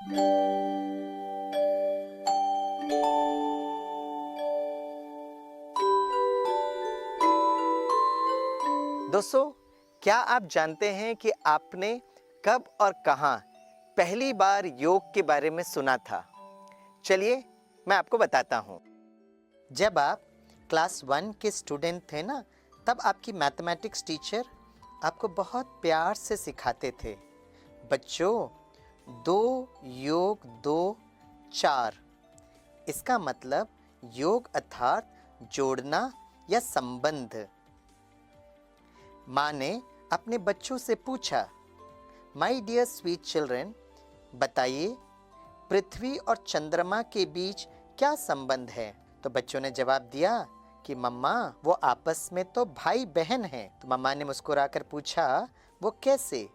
दोस्तों, क्या आप जानते हैं कि आपने कब और कहां पहली बार योग के बारे में सुना था? चलिए, मैं आपको बताता हूं। जब आप क्लास 1 के स्टूडेंट थे ना, तब आपकी मैथमेटिक्स टीचर आपको बहुत प्यार से सिखाते थे, बच्चों, 2 योग 2 4। इसका मतलब योग अर्थात जोड़ना या संबंध। माँ ने अपने बच्चों से पूछा, माय डियर स्वीट चिल्ड्रन, बताइए पृथ्वी और चंद्रमा के बीच क्या संबंध है? तो बच्चों ने जवाब दिया कि मम्मा, वो आपस में तो भाई बहन हैं। तो मम्मा ने मुस्कुराकर पूछा, वो कैसे?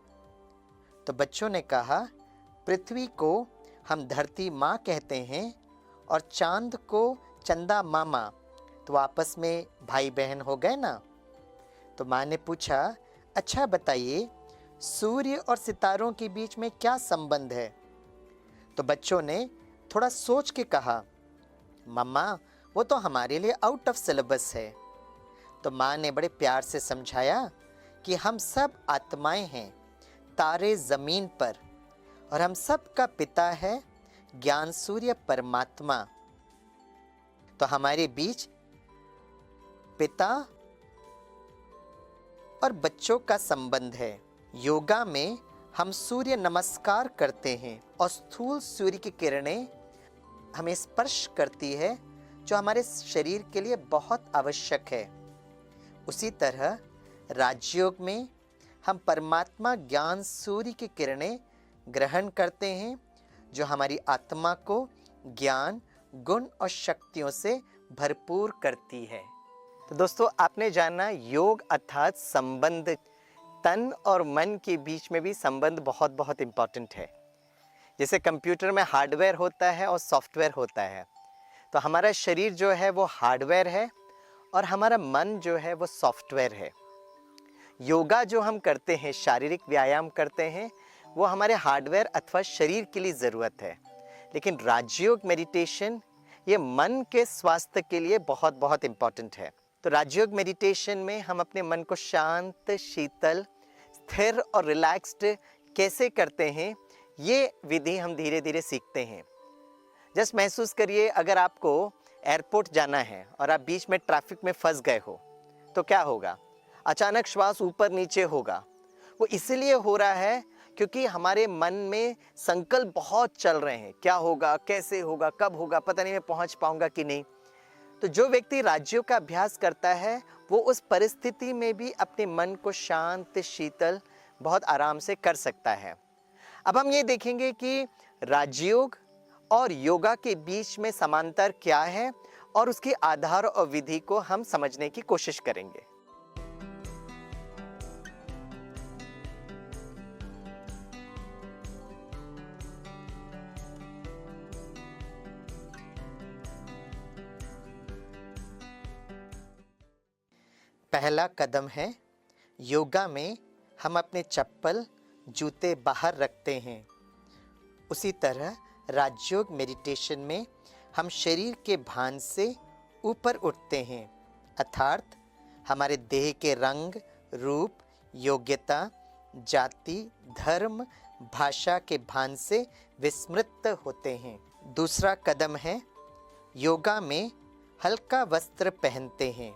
तो बच्चों ने कहा, पृथ्वी को हम धरती माँ कहते हैं और चांद को चंदा मामा, तो आपस में भाई बहन हो गए ना। तो माँ ने पूछा, अच्छा बताइए सूर्य और सितारों के बीच में क्या संबंध है? तो बच्चों ने थोड़ा सोच के कहा, मम्मा, वो तो हमारे लिए आउट ऑफ सिलेबस है। तो माँ ने बड़े प्यार से समझाया कि हम सब आत्माएं हैं तारे ज़मीन पर, और हम सब का पिता है ज्ञान सूर्य परमात्मा। तो हमारे बीच पिता और बच्चों का संबंध है। योगा में हम सूर्य नमस्कार करते हैं और स्थूल सूर्य की किरणें हमें स्पर्श करती है, जो हमारे शरीर के लिए बहुत आवश्यक है। उसी तरह राजयोग में हम परमात्मा ज्ञान सूर्य की किरणें ग्रहण करते हैं, जो हमारी आत्मा को ज्ञान, गुण और शक्तियों से भरपूर करती है। तो दोस्तों, आपने जाना योग अर्थात संबंध। तन और मन के बीच में भी संबंध बहुत बहुत इम्पॉर्टेंट है। जैसे कंप्यूटर में हार्डवेयर होता है और सॉफ्टवेयर होता है, तो हमारा शरीर जो है वो हार्डवेयर है और हमारा मन जो है वो सॉफ्टवेयर है। योगा जो हम करते हैं, शारीरिक व्यायाम करते हैं, वो हमारे हार्डवेयर अथवा शरीर के लिए ज़रूरत है। लेकिन राजयोग मेडिटेशन ये मन के स्वास्थ्य के लिए बहुत बहुत इम्पॉर्टेंट है। तो राजयोग मेडिटेशन में हम अपने मन को शांत, शीतल, स्थिर और रिलैक्स्ड कैसे करते हैं, ये विधि हम धीरे धीरे सीखते हैं। जस्ट महसूस करिए, अगर आपको एयरपोर्ट जाना है और आप बीच में ट्रैफिक में फंस गए हो, तो क्या होगा? अचानक श्वास ऊपर नीचे होगा। वो इसलिए हो रहा है क्योंकि हमारे मन में संकल्प बहुत चल रहे हैं, क्या होगा, कैसे होगा, कब होगा, पता नहीं मैं पहुंच पाऊंगा कि नहीं। तो जो व्यक्ति राजयोग का अभ्यास करता है, वो उस परिस्थिति में भी अपने मन को शांत, शीतल, बहुत आराम से कर सकता है। अब हम ये देखेंगे कि राजयोग और योगा के बीच में समांतर क्या है, और उसके आधार और विधि को हम समझने की कोशिश करेंगे। पहला कदम है, योगा में हम अपने चप्पल, जूते बाहर रखते हैं। उसी तरह राजयोग मेडिटेशन में हम शरीर के भान से ऊपर उठते हैं, अर्थात हमारे देह के रंग, रूप, योग्यता, जाति, धर्म, भाषा के भान से विस्मृत होते हैं। दूसरा कदम है, योगा में हल्का वस्त्र पहनते हैं।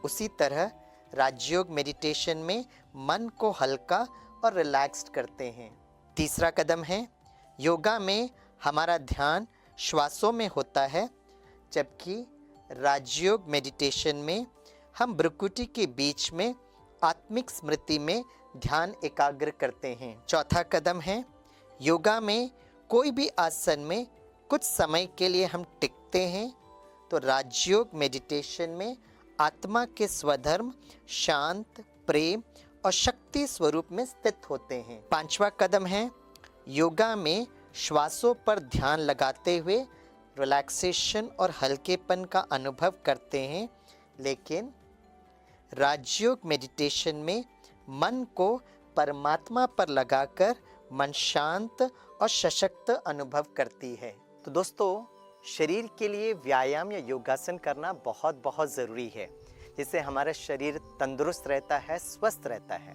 उसी तरह राजयोग मेडिटेशन में मन को हल्का और रिलैक्स्ड करते हैं। तीसरा कदम है, योगा में हमारा ध्यान श्वासों में होता है, जबकि राजयोग मेडिटेशन में हम भ्रुकुटी के बीच में आत्मिक स्मृति में ध्यान एकाग्र करते हैं। चौथा कदम है, योगा में कोई भी आसन में कुछ समय के लिए हम टिकते हैं, तो राजयोग मेडिटेशन में आत्मा के स्वधर्म शांत, प्रेम और शक्ति स्वरूप में स्थित होते हैं। पांचवा कदम है, योगा में श्वासों पर ध्यान लगाते हुए रिलैक्सेशन और हल्केपन का अनुभव करते हैं, लेकिन राजयोग मेडिटेशन में मन को परमात्मा पर लगाकर मन शांत और सशक्त अनुभव करती है। तो दोस्तों, शरीर के लिए व्यायाम या योगासन करना बहुत बहुत ज़रूरी है, जिससे हमारा शरीर तंदुरुस्त रहता है, स्वस्थ रहता है।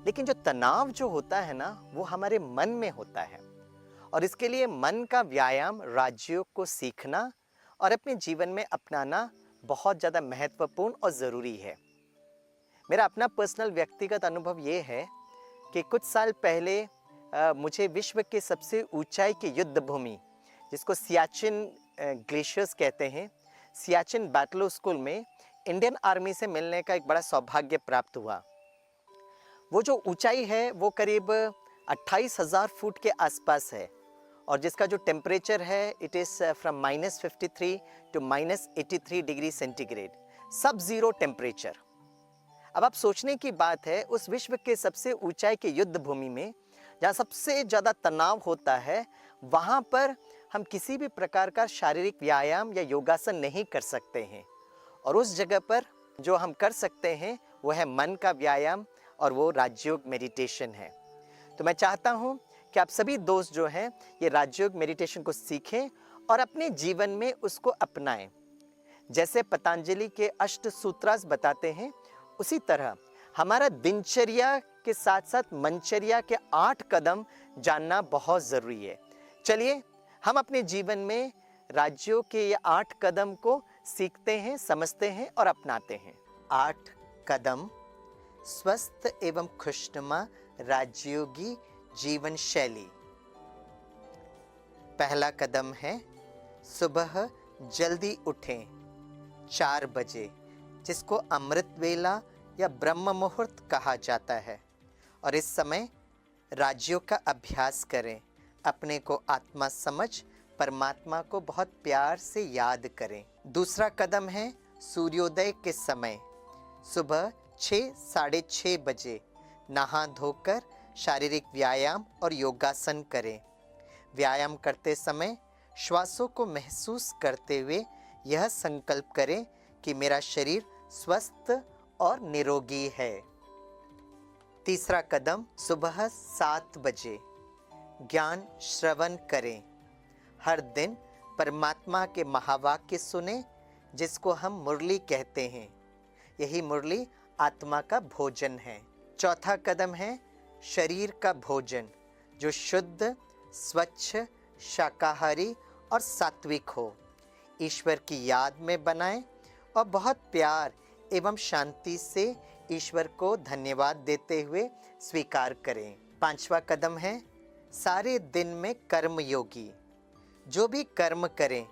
लेकिन जो तनाव जो होता है ना, वो हमारे मन में होता है, और इसके लिए मन का व्यायाम, राजयोग को सीखना और अपने जीवन में अपनाना बहुत ज़्यादा महत्वपूर्ण और ज़रूरी है। मेरा अपना पर्सनल व्यक्तिगत अनुभव ये है कि कुछ साल पहले मुझे विश्व के सबसे ऊंचाई की युद्ध भूमि, जिसको सियाचिन ग्लेशियर्स कहते हैं, सियाचिन बैटल स्कूल में इंडियन आर्मी से मिलने का एक बड़ा सौभाग्य प्राप्त हुआ। वो जो ऊंचाई है वो करीब 28,000 फुट के आसपास है, और जिसका जो टेम्परेचर है it is from -53 to -83 degree centigrade, sub zero temperature. अब आप सोचने की बात है, उस विश्व के सबसे ऊंचाई के युद्ध भूमि में जहाँ सबसे ज़्यादा तनाव होता है, वहाँ पर हम किसी भी प्रकार का शारीरिक व्यायाम या योगासन नहीं कर सकते हैं। और उस जगह पर जो हम कर सकते हैं वो है मन का व्यायाम, और वो राजयोग मेडिटेशन है। तो मैं चाहता हूँ कि आप सभी दोस्त जो हैं ये राजयोग मेडिटेशन को सीखें और अपने जीवन में उसको अपनाएं। जैसे पतंजलि के अष्ट सूत्रास बताते हैं, उसी तरह हमारा दिनचर्या के साथ साथ मनचर्या के 8 कदम जानना बहुत ज़रूरी है। चलिए हम अपने जीवन में राजयोग के ये 8 कदम को सीखते हैं, समझते हैं और अपनाते हैं। 8 कदम स्वस्थ एवं खुशनुमा राजयोगी जीवन शैली। पहला कदम है सुबह जल्दी उठें 4 बजे, जिसको अमृत वेला या ब्रह्म मुहूर्त कहा जाता है, और इस समय राजयोग का अभ्यास करें। अपने को आत्मा समझ परमात्मा को बहुत प्यार से याद करें। दूसरा कदम है सूर्योदय के समय सुबह 6 साढ़े 6 बजे नहा धोकर शारीरिक व्यायाम और योगासन करें। व्यायाम करते समय श्वासों को महसूस करते हुए यह संकल्प करें कि मेरा शरीर स्वस्थ और निरोगी है। तीसरा कदम सुबह 7 बजे ज्ञान श्रवण करें। हर दिन परमात्मा के महावाक्य सुने, जिसको हम मुरली कहते हैं। यही मुरली आत्मा का भोजन है। चौथा कदम है शरीर का भोजन, जो शुद्ध, स्वच्छ, शाकाहारी और सात्विक हो। ईश्वर की याद में बनाएं और बहुत प्यार एवं शांति से ईश्वर को धन्यवाद देते हुए स्वीकार करें। पांचवा कदम है सारे दिन में कर्म योगी। जो भी कर्म करें,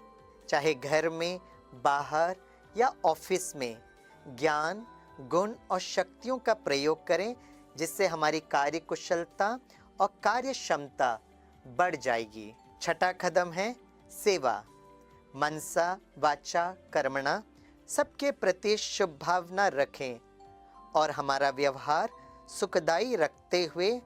चाहे घर में, बाहर या ऑफिस में, ज्ञान, गुण और शक्तियों का प्रयोग करें, जिससे हमारी कार्य कुशलता और कार्य क्षमता बढ़ जाएगी। छठा कदम है सेवा। मनसा वाचा कर्मणा सबके प्रति शुभ भावना रखें और हमारा व्यवहार सुखदायी रखते हुए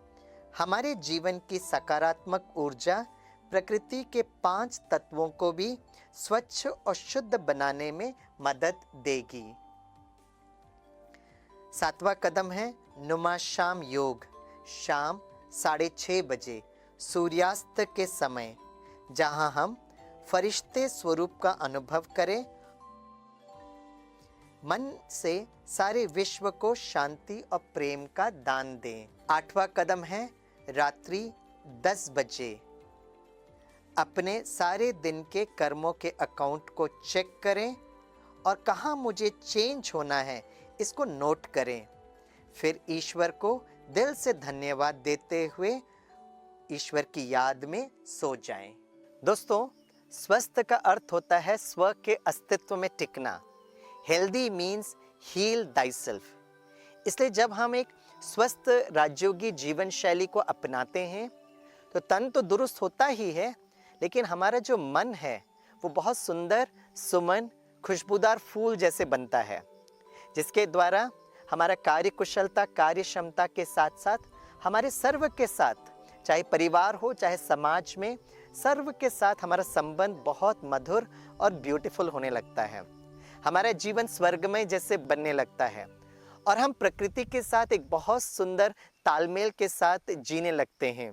हमारे जीवन की सकारात्मक ऊर्जा प्रकृति के 5 तत्वों को भी स्वच्छ और शुद्ध बनाने में मदद देगी। 7वां कदम है नुमा शाम योग। शाम 6:30 बजे सूर्यास्त के समय, जहां हम फरिश्ते स्वरूप का अनुभव करें, मन से सारे विश्व को शांति और प्रेम का दान दें। 8वां कदम है रात्रि 10 बजे अपने सारे दिन के कर्मों के अकाउंट को चेक करें और कहाँ मुझे चेंज होना है इसको नोट करें। फिर ईश्वर को दिल से धन्यवाद देते हुए ईश्वर की याद में सो जाएं। दोस्तों, स्वस्थ का अर्थ होता है स्व के अस्तित्व में टिकना। Healthy means heal thyself। इसलिए जब हम एक स्वस्थ राजयोगी जीवन शैली को अपनाते हैं तो तन तो दुरुस्त होता ही है, लेकिन हमारा जो मन है वो बहुत सुंदर, सुमन, खुशबूदार फूल जैसे बनता है, जिसके द्वारा हमारा कार्य कुशलता, कार्य क्षमता के साथ साथ हमारे सर्व के साथ, चाहे परिवार हो चाहे समाज में, सर्व के साथ हमारा संबंध बहुत मधुर और ब्यूटीफुल होने लगता है। हमारा जीवन स्वर्गमय जैसे बनने लगता है और हम प्रकृति के साथ एक बहुत सुंदर तालमेल के साथ जीने लगते हैं।